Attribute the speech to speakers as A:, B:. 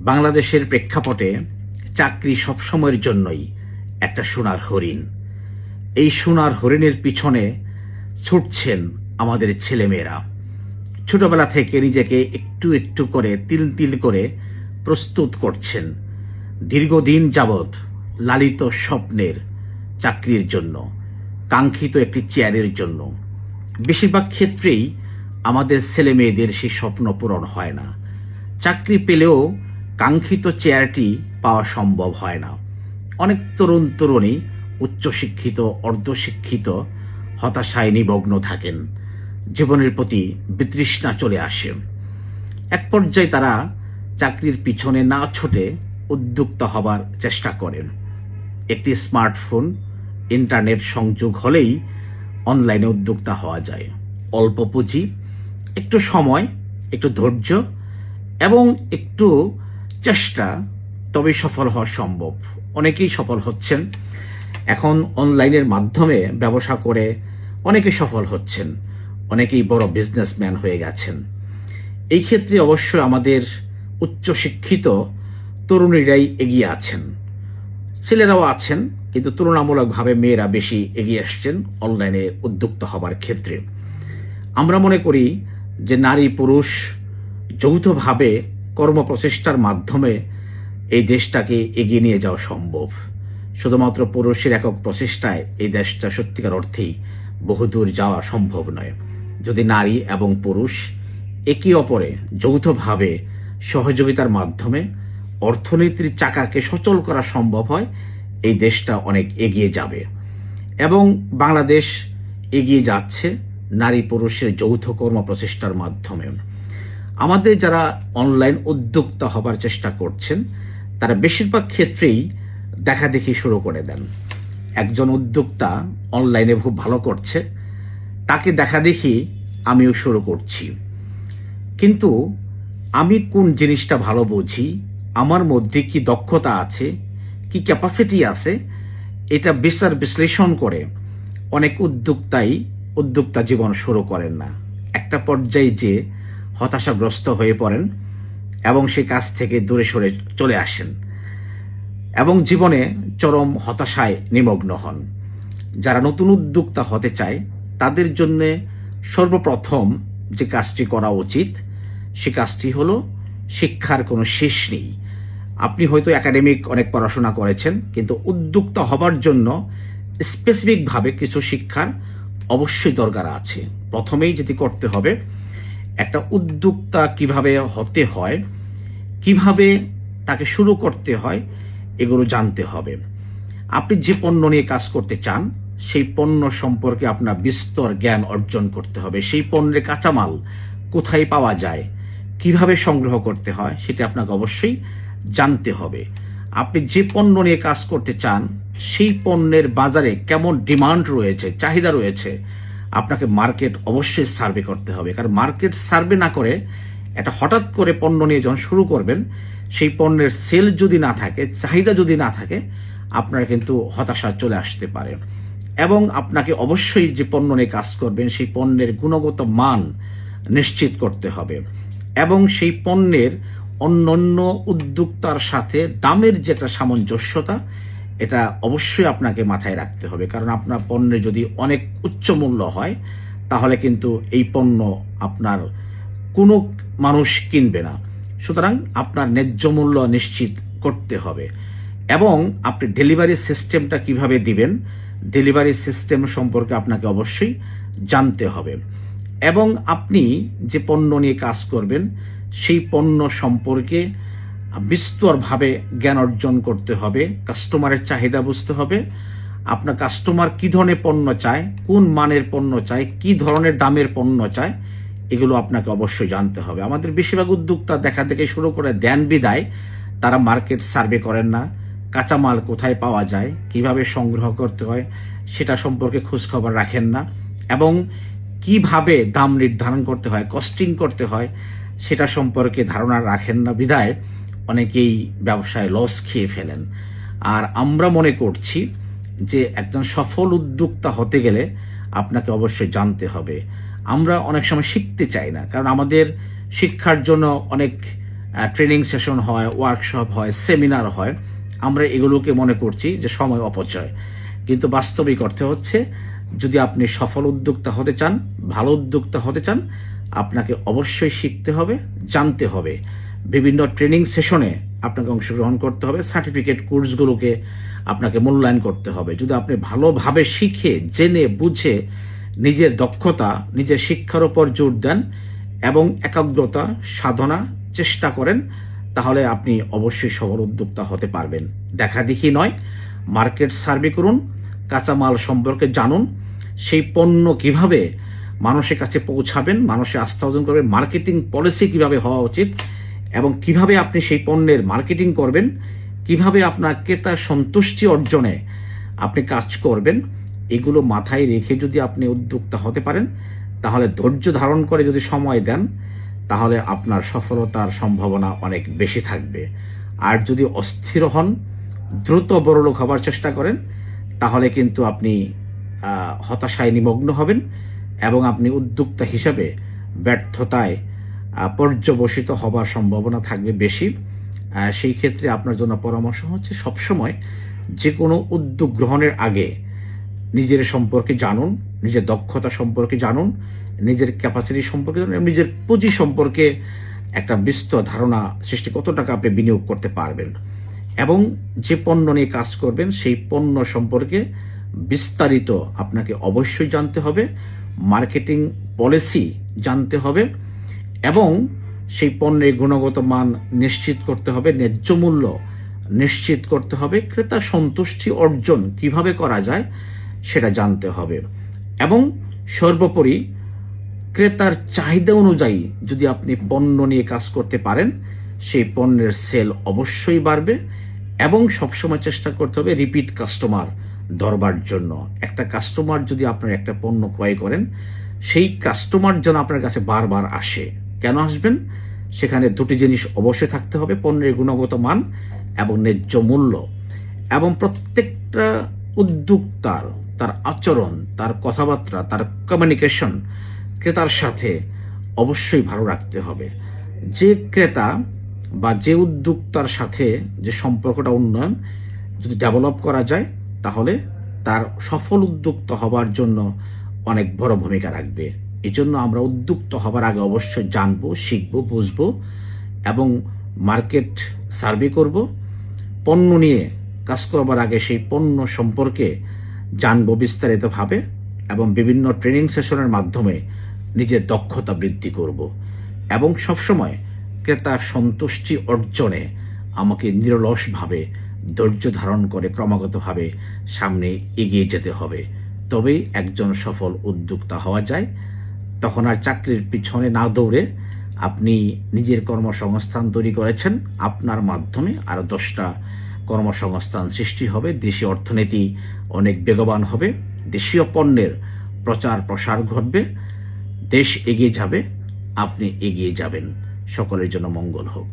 A: বাংলাদেশের প্রেক্ষাপটে চাকরি সবসময়ের জন্যই একটা সোনার হরিণ। এই সোনার হরিণের পিছনে ছুটছেন আমাদের ছেলেমেয়েরা। ছোটবেলা থেকে নিজেকে একটু একটু করে তিল তিল করে প্রস্তুত করছেন দীর্ঘদিন যাবৎ লালিত স্বপ্নের চাকরির জন্য, কাঙ্ক্ষিত একটি চেয়ারের জন্য। বেশিরভাগ ক্ষেত্রেই আমাদের ছেলে মেয়েদের সেই স্বপ্ন পূরণ হয় না। চাকরি পেলেও কাঙ্ক্ষিত চেয়ারটি পাওয়া সম্ভব হয় না। অনেক তরুণ তরুণী উচ্চশিক্ষিত, অর্ধশিক্ষিত হতাশায় নিমগ্ন থাকেন। জীবনের প্রতি বিতৃষ্ণা চলে আসে। এক পর্যায়ে তারা চাকরির পিছনে না ছুটে উদ্যোক্তা হবার চেষ্টা করেন। একটি স্মার্টফোন, ইন্টারনেট সংযোগ হলেই অনলাইনে উদ্যোক্তা হওয়া যায়। অল্প পুঁজি, একটু সময়, একটু ধৈর্য এবং একটু চেষ্টা, তবে সফল হওয়া সম্ভব। অনেকেই সফল হচ্ছেন। এখন অনলাইনের মাধ্যমে ব্যবসা করে অনেকেই সফল হচ্ছেন, অনেকেই বড় বিজনেসম্যান হয়ে গেছেন। এই ক্ষেত্রে অবশ্যই আমাদের উচ্চশিক্ষিত তরুণীরাই এগিয়ে আছেন। ছেলেরাও আছেন, কিন্তু তুলনামূলকভাবে মেয়েরা বেশি এগিয়ে আসছেন অনলাইনে উদ্যোক্তা হবার ক্ষেত্রে। আমরা মনে করি যে নারী পুরুষ যৌথভাবে কর্মপ্রচেষ্টার মাধ্যমে এই দেশটাকে এগিয়ে নিয়ে যাওয়া সম্ভব। শুধুমাত্র পুরুষের একক প্রচেষ্টায় এই দেশটা সত্যিকার অর্থেই বহুদূর যাওয়া সম্ভব নয়। যদি নারী এবং পুরুষ একে অপরে যৌথভাবে সহযোগিতার মাধ্যমে অর্থনীতির চাকাকে সচল করা সম্ভব হয়, এই দেশটা অনেক এগিয়ে যাবে। এবং বাংলাদেশ এগিয়ে যাচ্ছে নারী পুরুষের যৌথ কর্মপ্রচেষ্টার মাধ্যমে। আমাদের যারা অনলাইন উদ্যোক্তা হবার চেষ্টা করছেন, তারা বেশিরভাগ ক্ষেত্রেই দেখাদেখি শুরু করে দেন। একজন উদ্যোক্তা অনলাইনে খুব ভালো করছে, তাকে দেখাদেখি আমিও শুরু করছি। কিন্তু আমি কোন জিনিসটা ভালো বুঝি, আমার মধ্যে কি দক্ষতা আছে, কি ক্যাপাসিটি আছে, এটা বিচার বিশ্লেষণ করে অনেক উদ্যোক্তা জীবন শুরু করেন না। একটা পর্যায়ে যে হতাশাগ্রস্ত হয়ে পড়েন এবং সেই কাজ থেকে দূরে সরে চলে আসেন এবং জীবনে চরম হতাশায় নিমগ্ন হন। যারা নতুন উদ্যোক্তা হতে চায়, তাদের জন্য সর্বপ্রথম যে কাজটি করা উচিত, সে কাজটি হলো শিক্ষার কোনো শেষ নেই। আপনি হয়তো একাডেমিক অনেক পড়াশোনা করেছেন, কিন্তু উদ্যোক্তা হবার জন্য স্পেসিফিকভাবে কিছু শিক্ষার অবশ্যই দরকার আছে। প্রথমেই যেটি করতে হবে, একটা উদ্যোক্তা কিভাবে হতে হয়, কিভাবে তাকে শুরু করতে হয়, এগুলো জানতে হবে। আপনি যে পণ্য নিয়ে কাজ করতে চান, সেই পণ্য সম্পর্কে আপনার বিস্তর জ্ঞান অর্জন করতে হবে। সেই পণ্যের কাঁচামাল কোথায় পাওয়া যায়, কিভাবে সংগ্রহ করতে হয়, সেটা আপনাকে অবশ্যই জানতে হবে। আপনি যে পণ্য নিয়ে কাজ করতে চান, সেই পণ্যের বাজারে কেমন ডিমান্ড রয়েছে, চাহিদা রয়েছে, আপনাকে মার্কেট অবশ্যই সার্ভে করতে হবে। কারণ মার্কেট সার্ভে না করে এটা হঠাৎ করে পণ্য নিয়ে যখন শুরু করবেন, সেই পণ্যের সেল যদি না থাকে, চাহিদা যদি না থাকে, আপনার কিন্তু হতাশা চলে আসতে পারে। এবং আপনাকে অবশ্যই যে পণ্য নিয়ে কাজ করবেন, সেই পণ্যের গুণগত মান নিশ্চিত করতে হবে এবং সেই পণ্যের অন্যান্য উদ্যোক্তার সাথে দামের যে একটা সামঞ্জস্যতা, এটা অবশ্যই আপনাকে মাথায় রাখতে হবে। কারণ আপনার পণ্যের যদি অনেক উচ্চ মূল্য হয়, তাহলে কিন্তু এই পণ্য আপনার কোনো মানুষ কিনবে না। সুতরাং আপনার ন্যায্য মূল্য নিশ্চিত করতে হবে। এবং আপনি ডেলিভারি সিস্টেমটা কিভাবে দিবেন, ডেলিভারি সিস্টেম সম্পর্কে আপনাকে অবশ্যই জানতে হবে। এবং আপনি যে পণ্য নিয়ে কাজ করবেন, সেই পণ্য সম্পর্কে বিস্তরভাবে জ্ঞান অর্জন করতে হবে। কাস্টমারের চাহিদা বুঝতে হবে। আপনার কাস্টমার কি ধরনের পণ্য চায়, কোন মানের পণ্য চায়, কি ধরনের দামের পণ্য চায়, এগুলো আপনাকে অবশ্যই জানতে হবে। আমাদের বেশিরভাগ উদ্যোক্তা দেখা দেখে শুরু করে দেন বিদায় তারা মার্কেট সার্ভে করেন না। কাঁচামাল কোথায় পাওয়া যায়, কিভাবে সংগ্রহ করতে হয়, সেটা সম্পর্কে খোঁজখবর রাখেন না। এবং কিভাবে দাম নির্ধারণ করতে হয়, কস্টিং করতে হয়, সেটা সম্পর্কে ধারণা রাখেন না বিধায় অনেকেই ব্যবসায় লস খেয়ে ফেলেন। আর আমরা মনে করছি যে একজন সফল উদ্যোক্তা হতে গেলে আপনাকে অবশ্যই জানতে হবে। আমরা অনেক সময় শিখতে চাই না, কারণ আমাদের শিক্ষার জন্য অনেক ট্রেনিং সেশন হয়, ওয়ার্কশপ হয়, সেমিনার হয়, আমরা এগুলোকে মনে করছি যে সময় অপচয়। কিন্তু বাস্তবিক অর্থে হচ্ছে, যদি আপনি সফল উদ্যোক্তা হতে চান, ভালো উদ্যোক্তা হতে চান, আপনাকে অবশ্যই শিখতে হবে, জানতে হবে, বিভিন্ন ট্রেনিং সেশনে আপনাকে অংশগ্রহণ করতে হবে, সার্টিফিকেট কোর্সগুলোকে আপনাকে মূল্যায়ন করতে হবে। যদি আপনি ভালোভাবে শিখে, জেনে, বুঝে নিজের দক্ষতা, নিজের শিক্ষার উপর জোর দেন এবং একাগ্রতা, সাধনা, চেষ্টা করেন, তাহলে আপনি অবশ্যই সফল উদ্যোক্তা হতে পারবেন। দেখাদেখি নয়, মার্কেট সার্ভে করুন, কাঁচামাল সম্পর্কে জানুন, সেই পণ্য কিভাবে মানুষের কাছে পৌঁছাবেন, মানুষের আস্থা অর্জন করবেন, মার্কেটিং পলিসি কিভাবে হওয়া উচিত এবং কিভাবে আপনি সেই পণ্যের মার্কেটিং করবেন, কিভাবে আপনার ক্রেতার সন্তুষ্টি অর্জনে আপনি কাজ করবেন, এগুলো মাথায় রেখে যদি আপনি উদ্যোক্তা হতে পারেন, তাহলে ধৈর্য ধারণ করে যদি সময় দেন, তাহলে আপনার সফলতার সম্ভাবনা অনেক বেশি থাকবে। আর যদি অস্থির হন, দ্রুত বড়লোক হবার চেষ্টা করেন, তাহলে কিন্তু আপনি হতাশায় নিমগ্ন হবেন এবং আপনি উদ্যোক্তা হিসাবে ব্যর্থতায় পর্যবসিত হবার সম্ভাবনা থাকবে বেশি। সেই ক্ষেত্রে আপনার জন্য পরামর্শ হচ্ছে, সবসময় যে কোনো উদ্যোগ গ্রহণের আগে নিজের সম্পর্কে জানুন, নিজের দক্ষতা সম্পর্কে জানুন, নিজের ক্যাপাসিটি সম্পর্কে জানুন, নিজের পুঁজি সম্পর্কে একটা বিস্তর ধারণা সৃষ্টি, কত টাকা আপনি বিনিয়োগ করতে পারবেন, এবং যে পণ্য নিয়ে কাজ করবেন সেই পণ্য সম্পর্কে বিস্তারিত আপনাকে অবশ্যই জানতে হবে, মার্কেটিং পলিসি জানতে হবে এবং সেই পণ্যের গুণগত মান নিশ্চিত করতে হবে, ন্যায্য মূল্য নিশ্চিত করতে হবে, ক্রেতা সন্তুষ্টি অর্জন কিভাবে করা যায় সেটা জানতে হবে এবং সর্বোপরি ক্রেতার চাহিদা অনুযায়ী যদি আপনি পণ্য নিয়ে কাজ করতে পারেন, সেই পণ্যের সেল অবশ্যই বাড়বে এবং সবসময় চেষ্টা করতে হবে রিপিট কাস্টমার ধরবার জন্য। একটা কাস্টমার যদি আপনার একটা পণ্য ক্রয় করেন, সেই কাস্টমার যেন আপনার কাছে বারবার আসে। কেন আসবেন? সেখানে দুটি জিনিস অবশ্যই থাকতে হবে, পণ্যের গুণগত মান এবং ন্যায্য মূল্য। এবং প্রত্যেকটা উদ্যোক্তার তার আচরণ, তার কথাবার্তা, তার কমিউনিকেশন ক্রেতার সাথে অবশ্যই ভালো রাখতে হবে। যে ক্রেতা বা যে উদ্যোক্তার সাথে যে সম্পর্কটা উন্নয়ন যদি ডেভেলপ করা যায়, তাহলে তার সফল উদ্যোক্তা হবার জন্য অনেক বড় ভূমিকা রাখবে। এই জন্য আমরা উদ্যোক্তা হবার আগে অবশ্যই জানবো, শিখবো, বুঝবো এবং মার্কেট সার্ভে করব। পণ্য নিয়ে কাজ করবার আগে সেই পণ্য সম্পর্কে জানবো বিস্তারিতভাবে এবং বিভিন্ন ট্রেনিং সেশনের মাধ্যমে নিজের দক্ষতা বৃদ্ধি করব এবং সবসময় ক্রেতার সন্তুষ্টি অর্জনে আমাকে নিরলসভাবে ধৈর্য ধারণ করে ক্রমাগতভাবে সামনে এগিয়ে যেতে হবে। তবেই একজন সফল উদ্যোক্তা হওয়া যায়। তখন আর চাকরির পিছনে না দৌড়ে আপনি নিজের কর্মসংস্থান তৈরি করেছেন, আপনার মাধ্যমে আরও 10টা কর্মসংস্থান সৃষ্টি হবে, দেশীয় অর্থনীতি অনেক বেগবান হবে, দেশীয় পণ্যের প্রচার প্রসার ঘটবে, দেশ এগিয়ে যাবে, আপনি এগিয়ে যাবেন। সকলের জন্য মঙ্গল হোক।